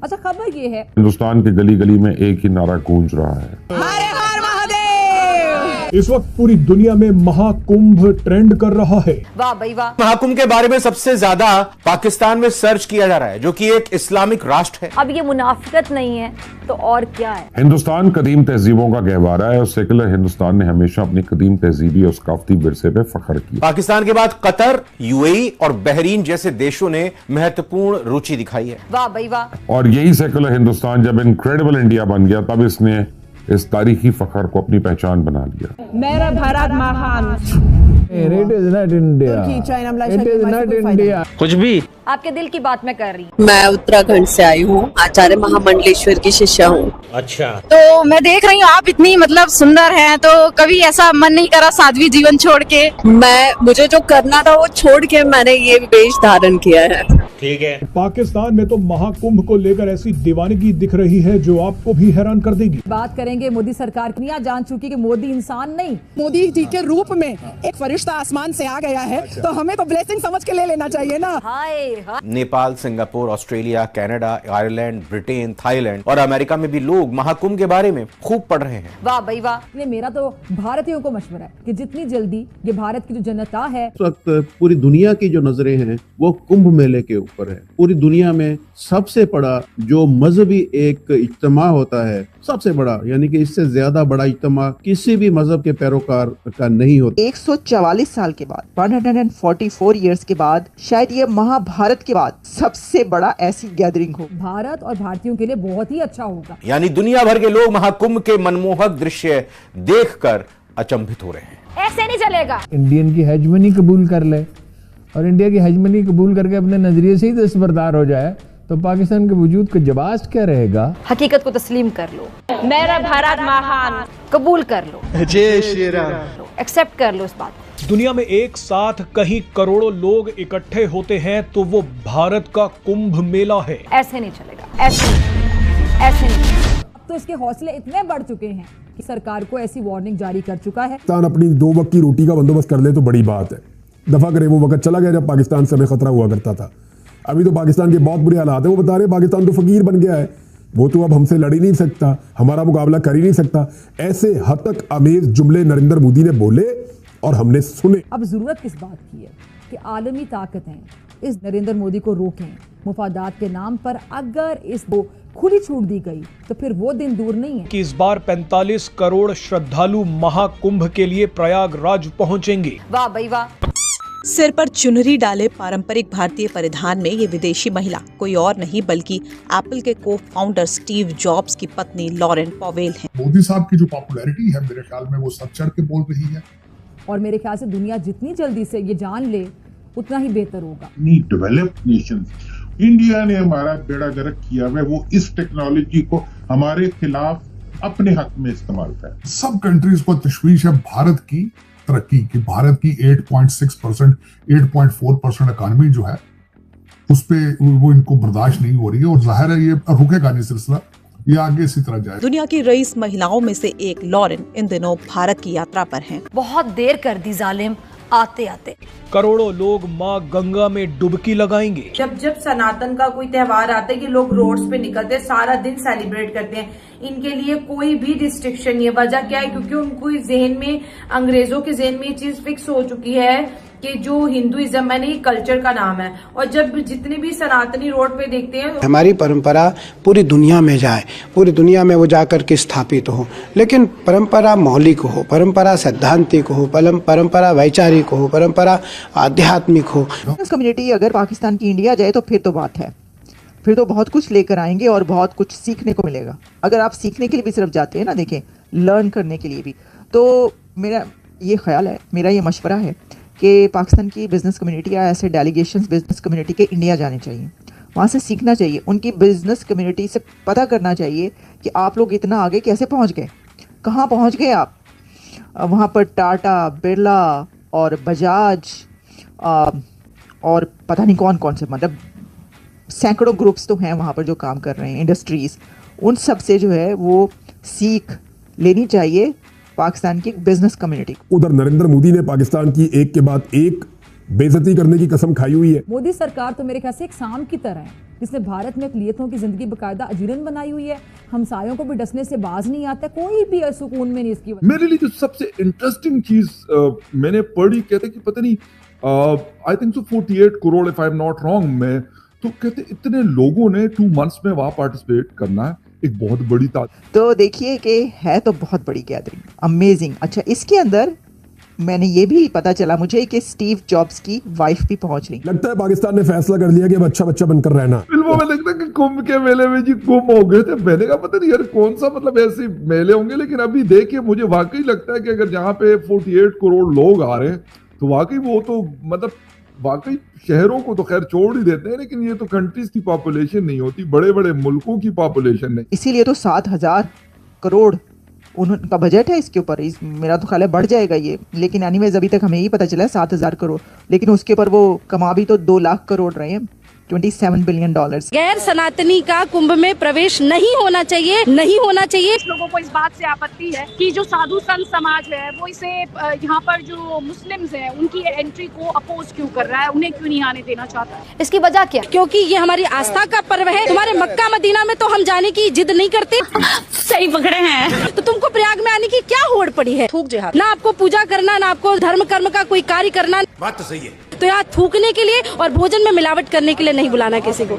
अच्छा, खबर ये है हिंदुस्तान के गली गली में एक ही नारा गूंज रहा है, हर हर महादेव। इस वक्त पूरी दुनिया में महाकुंभ ट्रेंड कर रहा है। वाह भाई वाह। महाकुंभ के बारे में सबसे ज्यादा पाकिस्तान में सर्च किया जा रहा है, जो कि एक इस्लामिक राष्ट्र है। अब ये मुनाफिकत नहीं है तो और क्या है। हिंदुस्तान कदीम तहजीबों का गहवारा है और सेकुलर हिंदुस्तान ने हमेशा अपनी कदीम तहजीबी और सकाफती विरसे पे फख्र किया। पाकिस्तान के बाद कतर, यूएई और बहरीन जैसे देशों ने महत्वपूर्ण रुचि दिखाई है। वाह भाई वाह। और यही सेकुलर हिंदुस्तान जब इनक्रेडिबल इंडिया बन गया, तब इसने इस तारीखी फख्र को अपनी पहचान बना लिया। मेरा भारत महान। It is not India. It is not India. कुछ भी आपके दिल की बात मैं कर रही हूँ। मैं उत्तराखंड से आई हूँ, आचार्य महामंडलेश्वर की शिष्या हूँ। अच्छा, तो मैं देख रही हूँ आप इतनी सुंदर हैं, तो कभी ऐसा मन नहीं करा साध्वी जीवन छोड़ के? मुझे जो करना था वो छोड़ के मैंने ये वेश धारण किया है। ठीक है। पाकिस्तान में तो महाकुंभ को लेकर ऐसी दीवानगी दिख रही है जो आपको भी हैरान कर देगी। बात करेंगे मोदी सरकार की। यहाँ जान चुकी कि मोदी इंसान नहीं, मोदी जी के रूप में एक फरिश्ता आसमान से आ गया है, तो हमें तो ब्लेसिंग समझ के ले लेना चाहिए ना। हाय हाय। Nepal, Singapore, Australia, Canada, Ireland, Britain, Thailand और अमेरिका में भी लोग महाकुंभ के बारे में खूब पढ़ रहे हैं। वाह भाई वाह। मेरा तो भारतीयों को मशवरा है कि जितनी जल्दी ये भारत की जो जनता है, इस वक्त पूरी दुनिया की जो नजरें हैं वो कुंभ मेले के ऊपर है। पूरी दुनिया में सबसे बड़ा जो मजहबी एक इज्तिमा होता है, सबसे बड़ा, यानी कि इससे ज्यादा बड़ा इज्तिमा किसी भी मजहब के पैरोकार का नहीं होता। 144 साल के बाद, 144 ईयर्स के बाद, शायद ये महाभारत के बाद सबसे बड़ा ऐसी गैदरिंग हो। भारत और भारतीयों के लिए बहुत ही अच्छा होगा। यानी दुनिया भर के लोग महाकुंभ के मनमोहक दृश्य देखकर अचंभित हो रहे हैं। ऐसे नहीं चलेगा। इंडियन की हेजमनी कबूल कर ले और इंडिया की हेजमनी कबूल करके अपने नजरिए से ही दस्तबरदार हो जाए, तो पाकिस्तान के वजूद का जवाब क्या रहेगा? हकीकत को तस्लीम कर लो। मेरा भारत महान। कबूल कर लो। जय श्री राम। एक्सेप्ट कर लो इस बात को। दुनिया में एक साथ कहीं करोड़ों लोग इकट्ठे होते हैं तो वो भारत का कुंभ मेला है। ऐसे नहीं चलेगा, ऐसे नहीं। अब तो इसके हौसले इतने बढ़ चुके हैं कि सरकार को ऐसी वार्निंग जारी कर चुका है। पाकिस्तान अपनी 2 वक्त की रोटी का बंदोबस्त कर ले तो बड़ी बात है। दफा करे वो वक्त चला गया जब पाकिस्तान से हमें खतरा हुआ करता था। अभी तो पाकिस्तान के बहुत बुरे हालात है। वो बता रहे पाकिस्तान तो फकीर बन गया है, वो तो अब हमसे लड़ ही नहीं सकता, हमारा मुकाबला कर ही नहीं सकता। ऐसे हद तक अमेज जुमले नरेंद्र मोदी ने बोले और हमने सुने। अब जरूरत किस बात की है कि आलमी ताकतें इस नरेंद्र मोदी को रोकें। मुफादात के नाम पर अगर इसको खुली छूट दी गई तो फिर वो दिन दूर नहीं है कि इस बार 45 करोड़ श्रद्धालु महाकुंभ के लिए प्रयागराज पहुंचेंगे। वाह भाई वाह। सिर पर चुनरी डाले पारंपरिक भारतीय परिधान में ये विदेशी महिला कोई और नहीं बल्कि एप्पल के को फाउंडर स्टीव जॉब्स की पत्नी लॉरेन पॉवेल है। मोदी साहब की जो पॉपुलैरिटी है, मेरे ख्याल में वो सब चढ़ के बोल रही है। और मेरे ख्याल से दुनिया जितनी जल्दी से ये जान ले उतना ही बेहतर होगा। डेवलप्ड नेशंस, इंडिया ने हमारा बेड़ा गर्क किया है, वो इस टेक्नोलॉजी को हमारे खिलाफ अपने हक में इस्तेमाल कर। सब कंट्रीज को तशवीश है भारत की तरक्की की। भारत की 8.6%, 8.4% इकॉनमी जो है उस पे वो इनको बर्दाश्त नहीं हो रही है और जाहिर है ये रुकेगा नहीं सिलसिला, ये आगे इसी तरह जाए। दुनिया की रईस महिलाओं में से एक लॉरेन इन दिनों भारत की यात्रा पर हैं। बहुत देर कर दी जालिम आते आते। करोड़ों लोग माँ गंगा में डुबकी लगाएंगे। जब सनातन का कोई त्योहार आता है कि लोग रोड्स पे निकलते हैं, सारा दिन सेलिब्रेट करते हैं, इनके लिए कोई भी रिस्ट्रिक्शन नहीं है। वजह क्या है? क्योंकि उनको जहन में, अंग्रेजों के जहन में ये चीज फिक्स हो चुकी है कि जो हिंदुइज्म मैंने ये कल्चर का नाम है। और जब जितने भी सनातनी रोड पे देखते हैं, हमारी परंपरा पूरी दुनिया में जाए, पूरी दुनिया में वो जाकर के स्थापित हो, लेकिन परंपरा मौलिक हो, परंपरा सैद्धांतिक हो, परंपरा वैचारिक हो, परंपरा आध्यात्मिक हो। कम्युनिटी अगर पाकिस्तान की इंडिया जाए तो फिर तो बात है, फिर तो बहुत कुछ लेकर आएंगे और बहुत कुछ सीखने को मिलेगा। अगर आप सीखने के लिए भी सिर्फ जाते हैं ना, देखें, लर्न करने के लिए भी, तो मेरा ये ख्याल है, मेरा ये मशवरा है कि पाकिस्तान की बिज़नेस कम्युनिटी या ऐसे डेलीगेशंस बिज़नेस कम्युनिटी के इंडिया जाने चाहिए, वहाँ से सीखना चाहिए, उनकी बिज़नेस कम्युनिटी से पता करना चाहिए कि आप लोग इतना आगे कैसे पहुँच गए, कहाँ पहुँच गए आप। वहाँ पर टाटा, बिरला और बजाज और पता नहीं कौन कौन से, मतलब सैकड़ों ग्रुप्स तो हैं वहाँ पर जो काम कर रहे हैं, इंडस्ट्रीज़, उन सब से जो है वो सीख लेनी चाहिए पाकिस्तान की बिजनेस कम्युनिटी। उधर नरेंद्र मोदी ने पाकिस्तान की एक के बाद एक बेइज्जती करने की कसम खाई हुई है। मोदी सरकार तो मेरे ख्याल से एक सांप की तरह है जिसने भारत में अक़लियतों की जिंदगी बकायदा अजीरन बनाई हुई है। हमसायों को भी डसने से बाज नहीं आता, कोई भी सुकून में नहीं इसकी वजह। मेरे लिए जो सबसे इंटरेस्टिंग चीज मैंने पढ़ी, कहते कि पता नहीं I think so 48 crore if I am not wrong में, तो कहते इतने लोगों ने 2 months में वहां पार्टिसिपेट करना है, एक बहुत बड़ी तादाद। तो देखिए कि है तो बहुत बड़ी गैदरिंग, अमेजिंग। अच्छा, इसके अंदर मैंने ये भी पता चला मुझे कि स्टीव जॉब्स की वाइफ भी पहुंच रही। लगता है पाकिस्तान ने फैसला कर लिया कि अब अच्छा बच्चा बनकर रहना। फिल्मों में लगता है कि कुंभ के मेले में जी गुम हो गए थे। मैंने कहा पता नहीं यार कौन सा मतलब ऐसे मेले होंगे, लेकिन अभी देखिए मुझे वाकई लगता है कि अगर जहाँ पे 48 करोड़ लोग आ रहे हैं तो वाकई वो तो मतलब वाकई शहरों को तो खैर छोड़ ही देते हैं, लेकिन ये तो कंट्रीज की पॉपुलेशन नहीं होती, बड़े बड़े मुल्कों की पॉपुलेशन नहीं। इसीलिए तो 7,000 करोड़ उनका बजट है इसके ऊपर। मेरा तो ख्याल है बढ़ जाएगा ये, लेकिन एनीवेज अभी तक हमें यही पता चला है 7,000 करोड़, लेकिन उसके ऊपर वो कमा भी तो 2 लाख करोड़ रहे हैं, $27 बिलियन। गैर सनातनी का कुंभ में प्रवेश नहीं होना चाहिए, नहीं होना चाहिए। लोगों को इस बात से आपत्ति है कि जो साधु संत समाज है वो इसे यहाँ पर जो मुस्लिम्स हैं उनकी एंट्री को अपोज क्यों कर रहा है, उन्हें क्यों नहीं आने देना चाहता। इसकी वजह क्या? क्योंकि ये हमारी आस्था का पर्व है। तुम्हारे मक्का मदीना में तो हम जाने की जिद नहीं करते। सही पकड़े हैं। तो तुमको प्रयाग में आने की क्या होड़ पड़ी है? थूक जिहाद। ना आपको पूजा करना, ना आपको धर्म कर्म का कोई कार्य करना। बात तो सही है। तो यहाँ थूकने के लिए और भोजन में मिलावट करने के लिए नहीं बुलाना किसी को।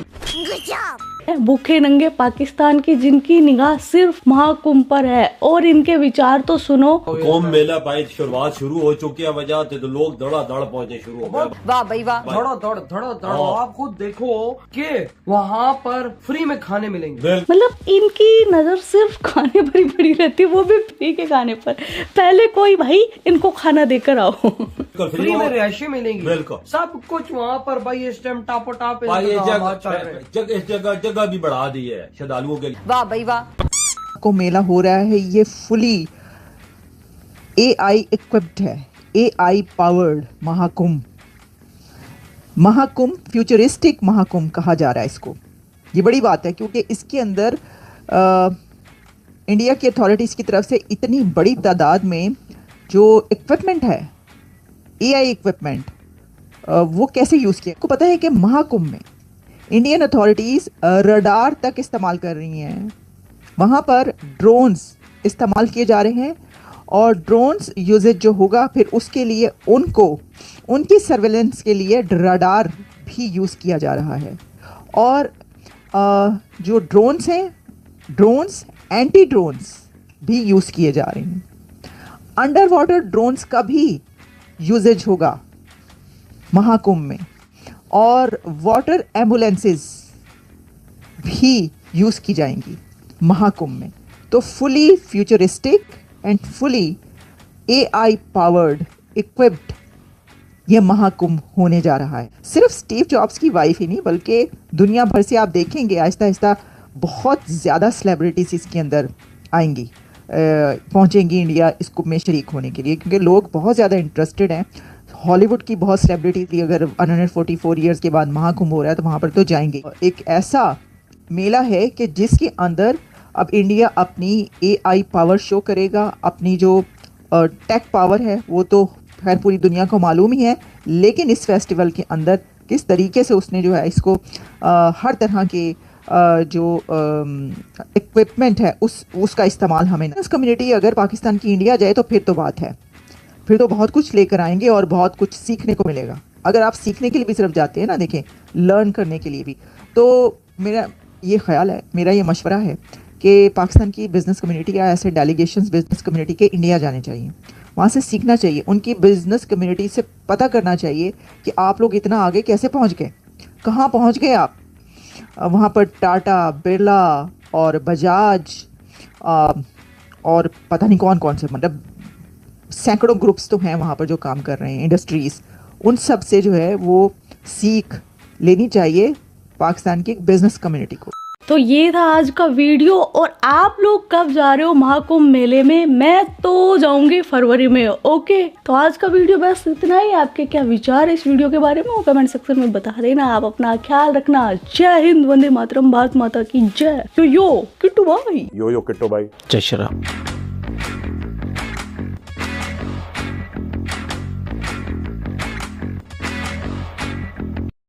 भूखे नंगे पाकिस्तान की जिनकी निगाह सिर्फ महाकुंभ पर है और इनके विचार तो सुनो। कुंभ मेला भाई शुरुआत शुरू हो चुकी है, वजह से तो लोग धड़ाधड़ पहुंचे शुरू हो गए। वाह भाई वाह, धड़ाधड़। आप खुद देखो कि वहाँ पर फ्री में खाने मिलेंगे। मतलब इनकी नजर सिर्फ खाने पर ही पड़ी रहती है, वो भी फ्री के खाने पर। पहले कोई भाई इनको खाना देकर आओ। फ्री में रिहायशें मिलेंगी, सब कुछ वहाँ पर भाई इस टाइम टापो टाप जगह भी बढ़ा दी है श्रद्धालुओं के लिए। वाह भाई वाह। को मेला हो रहा है, ये फुली AI इक्विप्ड है, AI powered Mahakumbh. Mahakumbh futuristic Mahakumbh कहा जा रहा है इसको। ये बड़ी बात है क्योंकि इसके अंदर इंडिया की अथॉरिटीज़ की तरफ से इतनी बड़ी तादाद में जो इक्विपमेंट है, AI इक्विपमेंट, वो कैसे यूज़ किया। आपको पता है कि महाकुंभ में इंडियन अथॉरिटीज़ रडार तक इस्तेमाल कर रही हैं। वहाँ पर ड्रोन्स इस्तेमाल किए जा रहे हैं और ड्रोन्स यूजेज जो होगा फिर उसके लिए उनको उनकी सर्वेलेंस के लिए रडार भी यूज़ किया जा रहा है। और जो ड्रोन्स हैं, ड्रोन्स एंटी ड्रोन्स भी यूज़ किए जा रहे हैं। अंडर वाटर ड्रोन्स का भी यूजेज होगा महाकुंभ में, और वाटर एम्बुलेंसेस भी यूज़ की जाएंगी महाकुंभ में। तो fully futuristic and fully AI powered equipped ये महाकुंभ होने जा रहा है। सिर्फ स्टीव जॉब्स की वाइफ ही नहीं बल्कि दुनिया भर से आप देखेंगे आहिस्ता आहिस्ता बहुत ज़्यादा सेलिब्रिटीज़ इसके अंदर आएंगी, पहुंचेंगी इंडिया इस कुंभ में शरीक होने के लिए, क्योंकि लोग बहुत ज़्यादा इंटरेस्टेड हैं। हॉलीवुड की बहुत सेलिब्रिटी थी, अगर 144 ईयर्स के बाद महाकुंभ हो रहा है तो वहाँ पर तो जाएंगे। एक ऐसा मेला है कि जिसके अंदर अब इंडिया अपनी AI पावर शो करेगा, अपनी जो टेक पावर है वो तो खैर पूरी दुनिया को मालूम ही है, लेकिन इस फेस्टिवल के अंदर किस तरीके से उसने जो है इसको हर तरह के जो इक्विपमेंट है उसका इस्तेमाल हमें। कम्युनिटी अगर पाकिस्तान की इंडिया जाए तो फिर तो बात है, फिर तो बहुत कुछ लेकर आएंगे और बहुत कुछ सीखने को मिलेगा। अगर आप सीखने के लिए भी सिर्फ जाते हैं ना, देखें लर्न करने के लिए भी, तो मेरा ये ख्याल है, मेरा ये मशवरा है कि पाकिस्तान की बिज़नेस कम्युनिटी या ऐसे डेलीगेशंस बिज़नेस कम्युनिटी के इंडिया जाने चाहिए, वहाँ से सीखना चाहिए, उनकी बिज़नेस कम्युनिटी से पता करना चाहिए कि आप लोग इतना आगे कैसे पहुँच गए, कहाँ पहुँच गए आप। वहाँ पर टाटा, बिरला और बजाज और पता नहीं कौन कौन से, मतलब सैकड़ों ग्रुप्स तो हैं वहाँ पर जो काम कर रहे हैं, इंडस्ट्रीज़, उन सब से जो है वो सीख लेनी चाहिए पाकिस्तान की बिजनेस कम्युनिटी को। तो ये था आज का वीडियो। और आप लोग कब जा रहे हो महाकुंभ मेले में? मैं तो जाऊंगी फरवरी में। ओके, तो आज का वीडियो बस इतना ही। आपके क्या विचार है इस वीडियो के बारे में वो कमेंट सेक्शन में बता देना। आप अपना ख्याल रखना। जय हिंद, वंदे मातरम, भारत माता की जय। यो किट्टू भाई, यो किट्टू भाई, जय श्री राम।